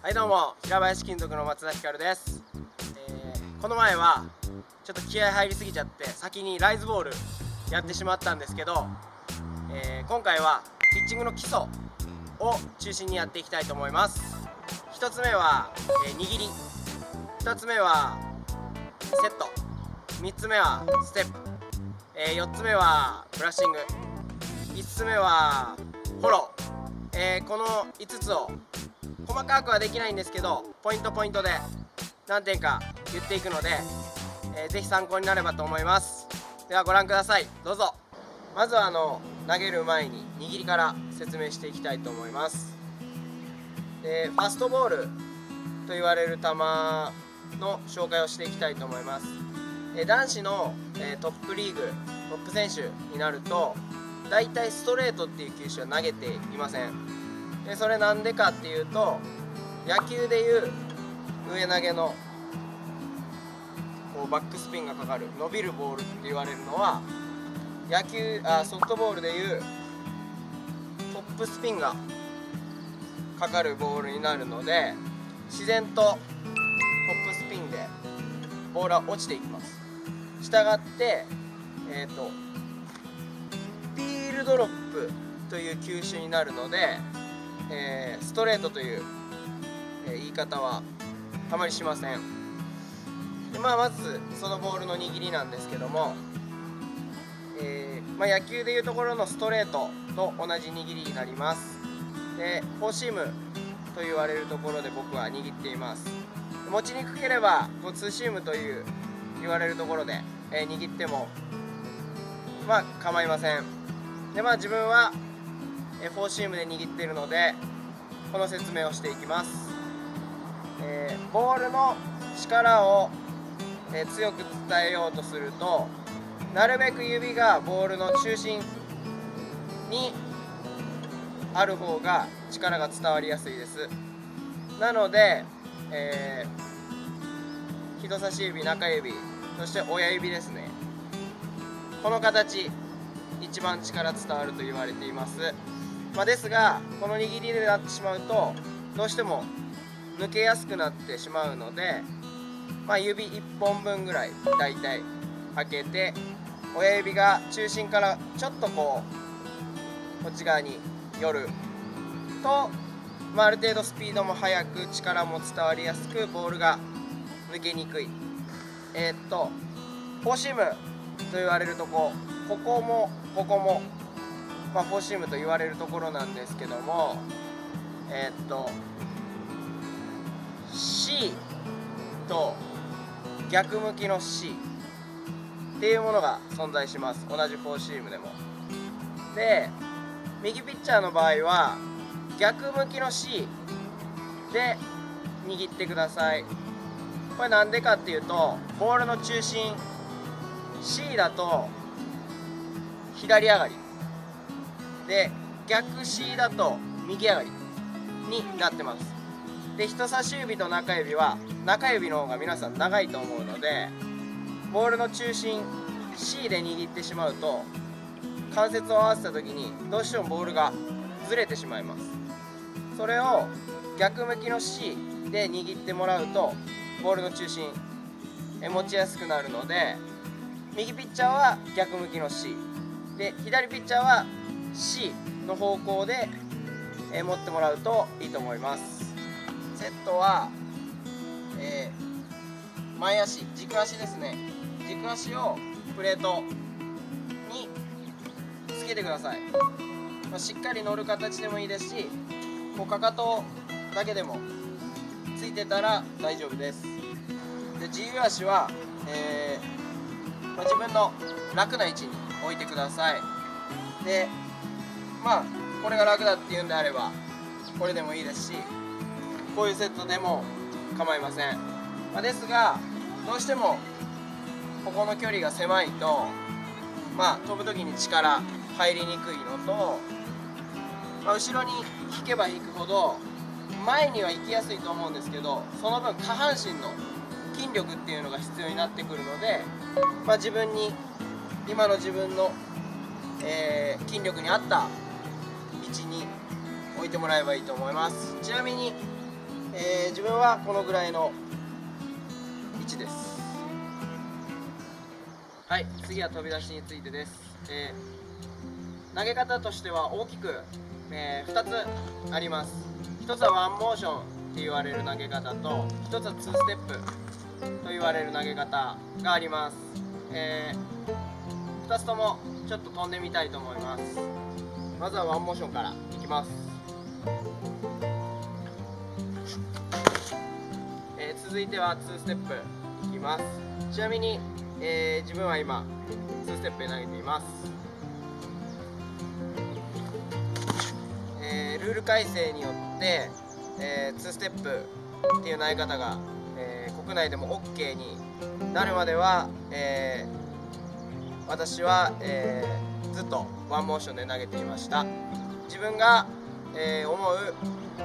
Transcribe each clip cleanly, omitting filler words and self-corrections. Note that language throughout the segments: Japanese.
はいどうも、平林金属の松田ひかるです。この前はちょっと気合入りすぎちゃって先にライズボールやってしまったんですけど、今回はピッチングの基礎を中心にやっていきたいと思います。1つ目は、握り、2つ目はセット、3つ目はステップ、4つ目はブラッシング、5つ目はフォロー、この5つを細かくはできないんですけど、ポイントポイントで何点か言っていくので、ぜひ参考になればと思います。ではご覧ください、どうぞ。まずは投げる前に握りから説明していきたいと思います。でファストボールと言われる球の紹介をしていきたいと思います。男子のトップリーグトップ選手になるとだいたいストレートっていう球種は投げていません。でそれなんでかっていうと、野球でいう上投げのこうバックスピンがかかる伸びるボールって言われるのは、ソフトボールでいうトップスピンがかかるボールになるので、自然とトップスピンでボールは落ちていきます。したがってピールドロップという球種になるので、ストレートという、言い方はあまりしません。でまずそのボールの握りなんですけども、野球でいうところのストレートと同じ握りになります。でフォーシームと言われるところで僕は握っています。持ちにくければツーシームという言われるところで、握っても構いません。で自分はフォーシームで握っているのでこの説明をしていきます。ボールの力を、強く伝えようとすると、なるべく指がボールの中心にある方が力が伝わりやすいです。なので、人差し指、中指、そして親指ですね、この形一番力伝わると言われています。ですがこの握りでなってしまうとどうしても抜けやすくなってしまうので、指1本分ぐらいだいたい開けて、親指が中心からちょっとこっち側に寄ると、ある程度スピードも速く力も伝わりやすくボールが抜けにくい。フォーシームと言われるとここもここも、フォーシームと言われるところなんですけども、C と逆向きの C っていうものが存在します。同じフォーシームでも。で右ピッチャーの場合は逆向きの C で握ってください。これなんでかっていうと、ボールの中心 C だと左上がりで、逆 C だと右上がりになってます。で人差し指と中指は中指の方が皆さん長いと思うので、ボールの中心 C で握ってしまうと関節を合わせた時にどうしてもボールがずれてしまいます。それを逆向きの C で握ってもらうとボールの中心持ちやすくなるので、右ピッチャーは逆向きの C で左ピッチャーは C の方向で持ってもらうといいと思います。セットは、前足、軸足ですね、軸足をプレートにつけてください。しっかり乗る形でもいいですし、かかとだけでもついてたら大丈夫です。で自由足は、自分の楽な位置に置いてください。でこれが楽だっていうんであればこれでもいいですし、こういうセットでも構いません。ですがどうしてもここの距離が狭いと、飛ぶ時に力入りにくいのと、後ろに引けば引くほど前には行きやすいと思うんですけど、その分下半身の筋力っていうのが必要になってくるので、今の自分の、筋力に合った位置に置いてもらえばいいと思います。ちなみに、自分はこのぐらいの位置です。はい、次は飛び出しについてです。投げ方としては大きく、2つあります。1つはワンモーションって言われる投げ方と、1つは2ステップと言われる投げ方があります。2つともちょっと飛んでみたいと思います。まずはワンモーションからいきます。続いては2ステップいきます。ちなみに、自分は今2ステップで投げています。ルール改正によって、2ステップっていう投げ方が、国内でも OK になるまでは、私は、ずっとワンモーションで投げていました。自分が、思う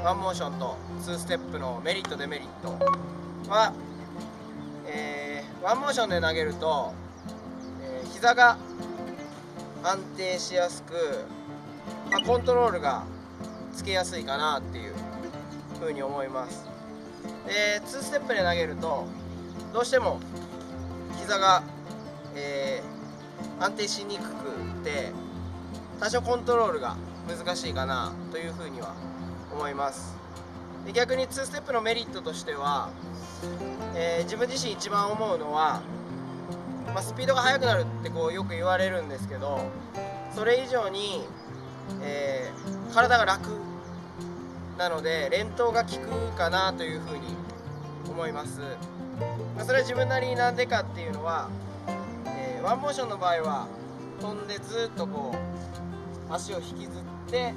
ワンモーションと2ステップのメリットデメリットは、ワンモーションで投げると、膝が安定しやすく、コントロールがつけやすいかなっていうふうに思います。2ステップで投げるとどうしても膝が、安定しにくくて多少コントロールが難しいかなというふうには思います。で、逆に2ステップのメリットとしては、自分自身一番思うのは、スピードが速くなるってこうよく言われるんですけど、それ以上に、体が楽なので連投が効くかなというふうに思います。それは自分なりになんでかっていうのは、ワンモーションの場合は飛んでずっとこう足を引きずって、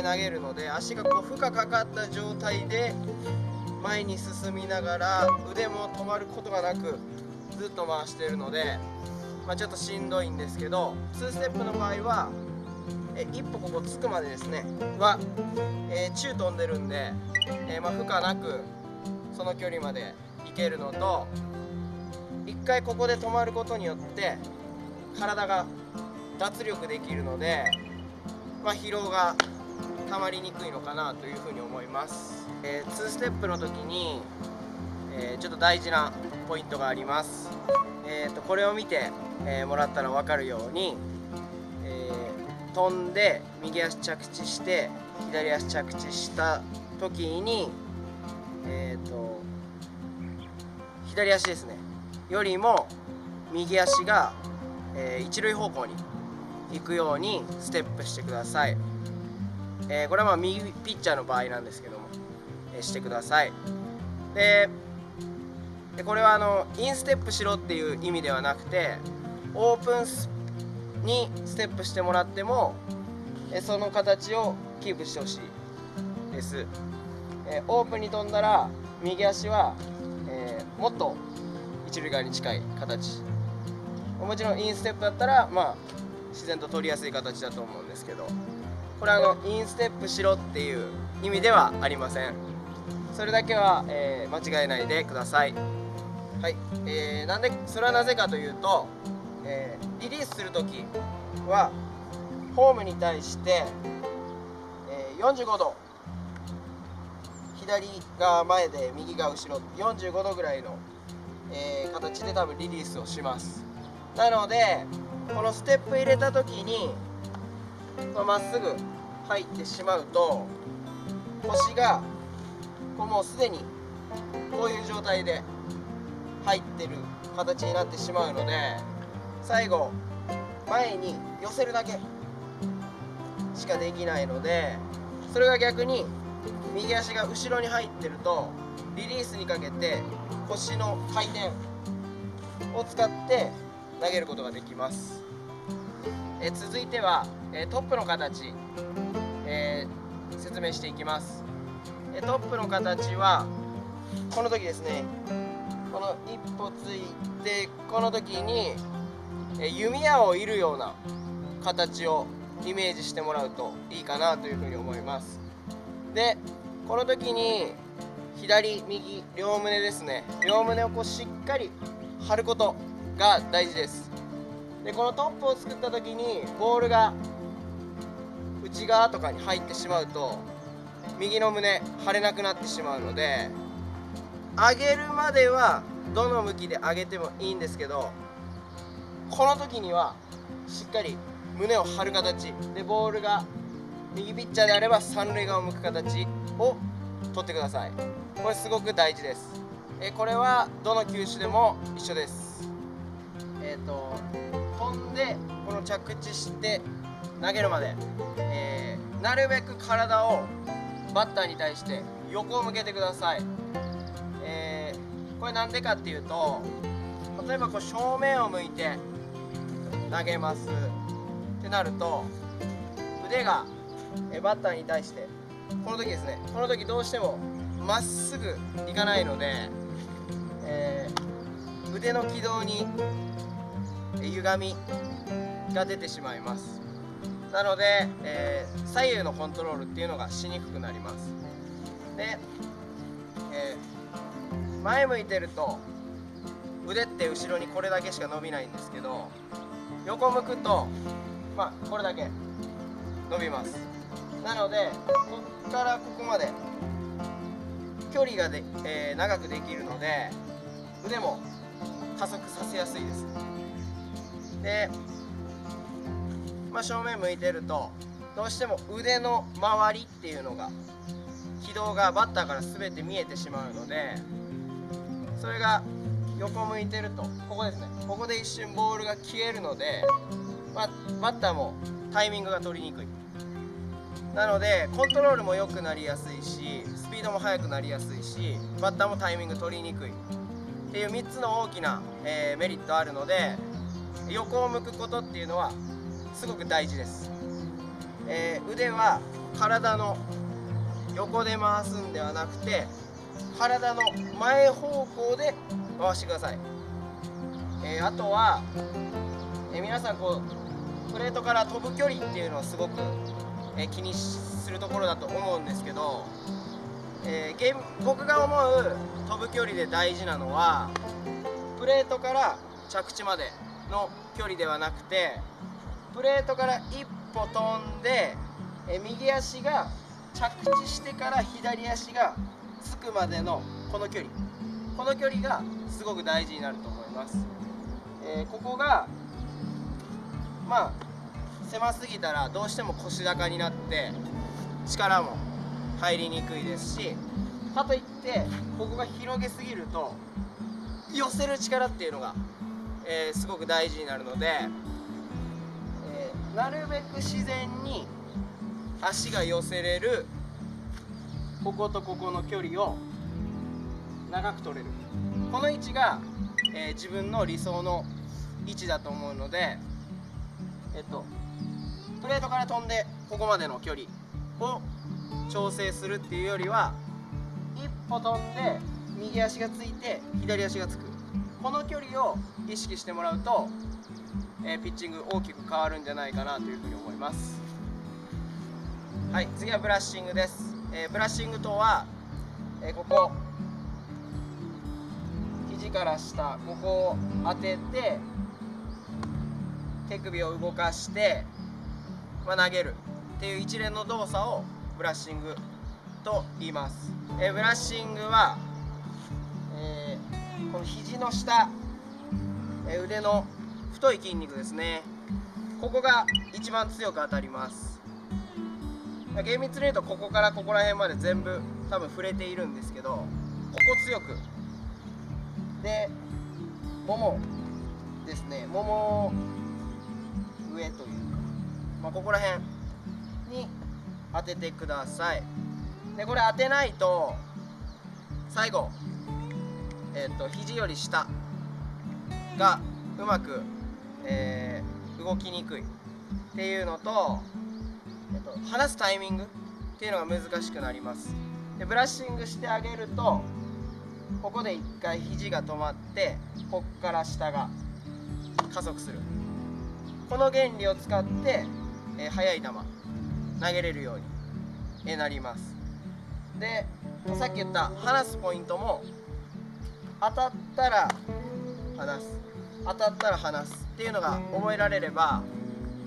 投げるので、足がこう負荷かかった状態で前に進みながら腕も止まることがなくずっと回しているので、ちょっとしんどいんですけど、2ステップの場合は一歩ここつくまでですねは、宙飛んでるんで、負荷なくその距離まで行けるのと、一回ここで止まることによって体が脱力できるので、疲労がたまりにくいのかなというふうに思います。2ステップの時に、ちょっと大事なポイントがあります。これを見て、もらったら分かるように、飛んで右足着地して左足着地した時に、左足ですねよりも右足が、一塁方向に行くようにステップしてください。これは右ピッチャーの場合なんですけども、してください。でこれはインステップしろっていう意味ではなくて、オープンにステップしてもらってもその形をキープしてほしいです。オープンに飛んだら右足は、もっと一塁側に近い形、もちろんインステップだったら、自然と取りやすい形だと思うんですけど、これはインステップしろっていう意味ではありません。それだけは、間違えないでください。はい、それはなぜかというと、リリースするときはホームに対して、45度左が前で右が後ろ45度ぐらいの、形で多分リリースをします。なのでこのステップ入れた時にまっすぐ入ってしまうと、腰がもうすでにこういう状態で入ってる形になってしまうので、最後前に寄せるだけしかできないので、それが逆に右足が後ろに入ってるとリリースにかけて腰の回転を使って投げることができます。続いては、トップの形、説明していきます。トップの形はこの時ですね、この一歩ついてこの時に弓矢を射るような形をイメージしてもらうといいかなというふうに思います。でこの時に左右両胸ですね、両胸をこうしっかり張ることが大事です。でこのトップを作った時にボールが内側とかに入ってしまうと右の胸張れなくなってしまうので、上げるまではどの向きで上げてもいいんですけど、この時にはしっかり胸を張る形で、ボールが右ピッチャーであれば三塁側を向く形を取ってください。これすごく大事です。これはどの球種でも一緒です。飛んでこの着地して投げるまで、なるべく体をバッターに対して横を向けてください。これなんでかっていうと、例えばこう正面を向いて投げますってなると、腕がバッターに対してこの時ですね、この時どうしてもまっすぐいかないので、腕の軌道に歪みが出てしまいます。なので、左右のコントロールっていうのがしにくくなります。で、前向いてると腕って後ろにこれだけしか伸びないんですけど、横向くとこれだけ伸びます。なのでここからここまで距離が長くできるので、腕も加速させやすいです。で、正面向いてるとどうしても腕の周りっていうのが、軌道がバッターから全て見えてしまうので、それが横向いてるとここですね、ここで一瞬ボールが消えるので、バッターもタイミングが取りにくい。なのでコントロールも良くなりやすいし、スピードも速くなりやすいし、バッターもタイミング取りにくいっていう3つの大きな、メリットあるので、横を向くことっていうのはすごく大事です。腕は体の横で回すんではなくて、体の前方向で回してください。あとは、皆さんプレートから飛ぶ距離っていうのはすごく、気にするところだと思うんですけど、僕が思う飛ぶ距離で大事なのは、プレートから着地までの距離ではなくて、プレートから一歩飛んで、右足が着地してから左足がつくまでのこの距離がすごく大事になると思います。ここが狭すぎたらどうしても腰高になって力も入りにくいですし、かといってここが広げすぎると寄せる力っていうのが、すごく大事になるので、なるべく自然に足が寄せれるこことここの距離を長く取れる、この位置が、自分の理想の位置だと思うので、プレートから飛んでここまでの距離を調整するっていうよりは、一歩飛んで右足がついて左足がつく、この距離を意識してもらうと、ピッチング大きく変わるんじゃないかなというふうに思います。はい、次はブラッシングです。ブラッシングとは、ここ肘から下ここを当てて手首を動かして投げるっていう一連の動作をブラッシングと言います。ブラッシングは、この肘の下、腕の太い筋肉ですね、ここが一番強く当たります。厳密に言うとここからここら辺まで全部多分触れているんですけど、ここ強くで、ももですね、もも上というか、ここら辺に当ててください。でこれ当てないと最後、肘より下がうまく、動きにくいっていうのと、離すタイミングっていうのが難しくなります。でブラッシングしてあげると、ここで一回肘が止まって、こっから下が加速する、この原理を使って、速い球投げれるようになります。でさっき言った離すポイントも、当たったら離す、当たったら離すっていうのが覚えられれば、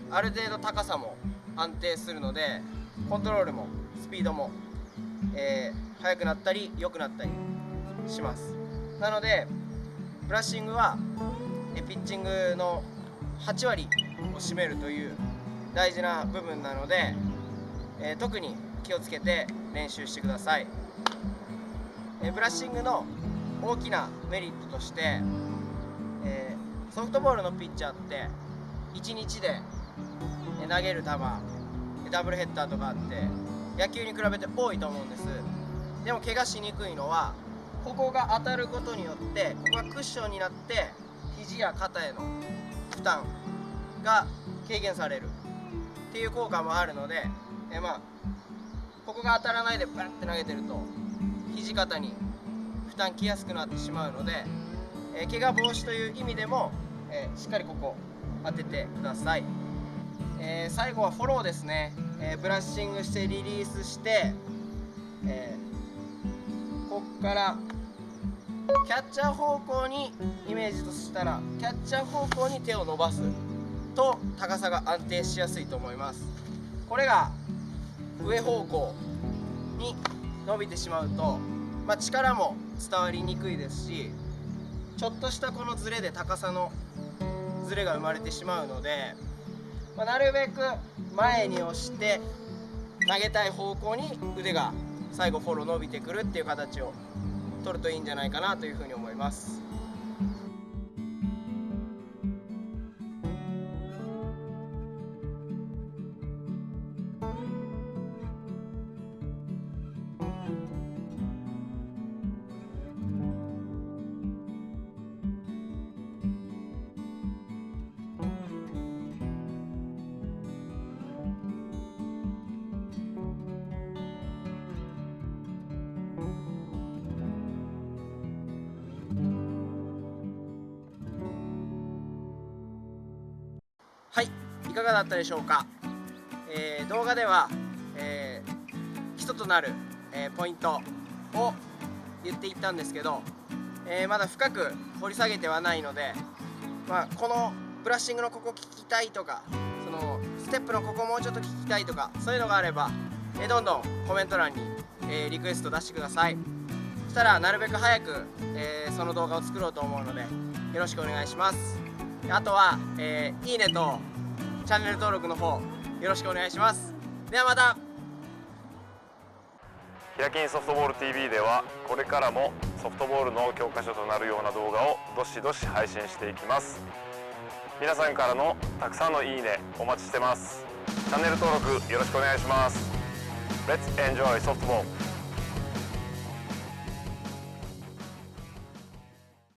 ある程度高さも安定するので、コントロールもスピードも速くなったり良くなったりします。なのでブラッシングはピッチングの8割を占めるという大事な部分なので、特に気をつけて練習してください。ブラッシングの大きなメリットとして、ソフトボールのピッチャーって1日で投げる球ダブルヘッダーとかあって野球に比べて多いと思うんです。でも怪我しにくいのはここが当たることによってここがクッションになって肘や肩への負担が軽減されるっていう効果もあるので、ここが当たらないでバッて投げてると肘肩に負担きやすくなってしまうので、怪我防止という意味でも、しっかりここ当ててください。最後はフォローですね。ブラッシングしてリリースして、こっからキャッチャー方向にイメージとしたらキャッチャー方向に手を伸ばすと高さが安定しやすいと思います。これが上方向に伸びてしまうと、力も伝わりにくいですし、ちょっとしたこのズレで高さのズレが生まれてしまうので、なるべく前に押して投げたい方向に腕が最後フォロー伸びてくるっていう形を取るといいんじゃないかなというふうに思います。はい、いかがだったでしょうか。動画では、基礎となる、ポイントを言っていったんですけど、まだ深く掘り下げてはないので、このブラッシングのここ聞きたいとか、そのステップのここもうちょっと聞きたいとか、そういうのがあれば、どんどんコメント欄に、リクエスト出してください。そしたらなるべく早く、その動画を作ろうと思うのでよろしくお願いします。あとは、いいねとチャンネル登録の方よろしくお願いします。ではまた。ヒラキンソフトボール TV ではこれからもソフトボールの教科書となるような動画をどしどし配信していきます。皆さんからのたくさんのいいねお待ちしてます。チャンネル登録よろしくお願いします。Let's enjoy softball!